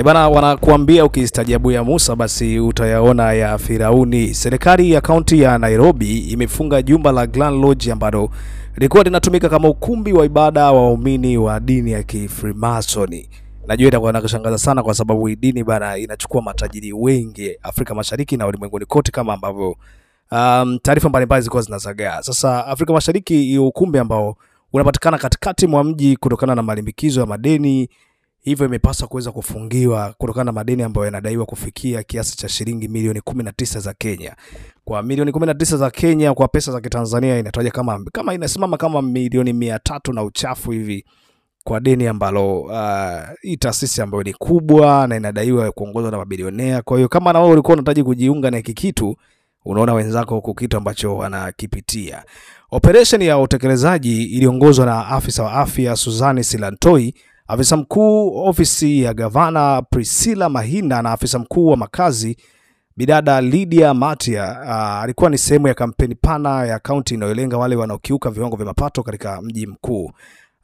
Bana, wanakuambia ukistajabu ya Musa basi utayaona ya Firauni. Serikali ya kaunti ya Nairobi imefunga jumba la Grand Lodge ambalo lilikuwa linatumika kama ukumbi wa ibada wa waumini wa dini ya Freemason. Najua itakuwa inashangaza sana kwa sababu hii dini bana inachukua matajiri wengi Afrika Mashariki na ulimwenguni kote, kama ambavyo taarifa mbalimbali zilikuwa zinazagaa. Sasa Afrika Mashariki, hiyo ukumbi ambao unapatikana katikati mwa mji kutokana na malimbikizo ya madeni, hivyo imepaswa kuweza kufungiwa kutokana na madeni ambayo yanadaiwa kufikia kiasi cha shilingi milioni 19 za Kenya. Kwa milioni 19 za Kenya kwa pesa za Kitanzania inataja kama inasimama kama milioni 300 na uchafu hivi, kwa deni ambalo hii taasisi ambayo ni kubwa na inadaiwa kuongozwa na mabilionea. Kwa hiyo kama na wewe ulikuwa unataka kujiunga na hiki kitu, unaona wenzako huko kitu ambacho wanakipitia. Operation ya utekelezaji iliongozwa na afisa wa afya Suzanne Silantoi, afisa mkuu ofisi ya gavana Priscilla Mahinda na afisa mkuu wa makazi bidada Lydia Matia. Alikuwa ni sehemu ya kampeni pana ya kaunti inayolenga wale wanaokiuka viwango vya mapato katika mji mkuu.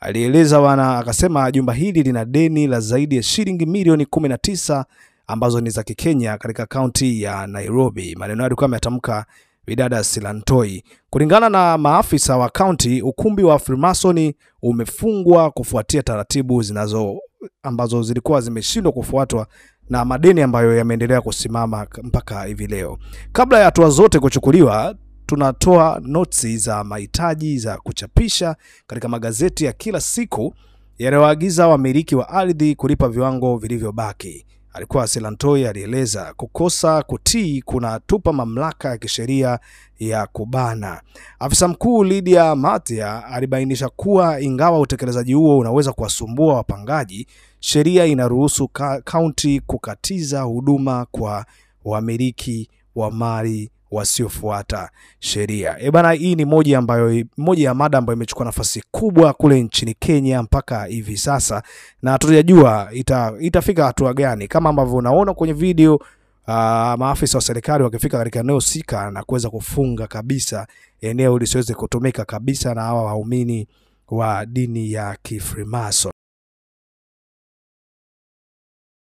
Alieleza akasema jumba hili lina deni la zaidi ya shilingi milioni 19 ambazo ni za Kikenya katika kaunti ya Nairobi. Maneno alikuwa ametamka bidada Silantoi. Kulingana na maafisa wa kaunti, ukumbi wa Freemason umefungwa kufuatia taratibu ambazo zilikuwa zimeshindwa kufuatwa na madeni ambayo yameendelea kusimama mpaka hivi leo. Kabla ya hatua zote kuchukuliwa, tunatoa notisi za mahitaji za kuchapisha katika magazeti ya kila siku yanayoagiza wamiliki wa ardhi kulipa viwango vilivyobaki. Alikuwa Silantoi alieleza kukosa kutii kuna tupa mamlaka ya kisheria ya kubana. Afisa mkuu Lydia Matia alibainisha kuwa ingawa utekelezaji huo unaweza kuwasumbua wapangaji, sheria inaruhusu kaunti kukatiza huduma kwa wamiliki wa mali wasiofuata sheria. Bana, hii ni moja ya mada ambayo imechukua nafasi kubwa kule nchini Kenya mpaka hivi sasa, na tutajua itafika hatua gani. Kama ambavyo unaona kwenye video, maafisa wa serikali wakifika katika eneo sika na kuweza kufunga kabisa eneo lisiweze kutumika kabisa na hawa waumini wa dini ya Freemason.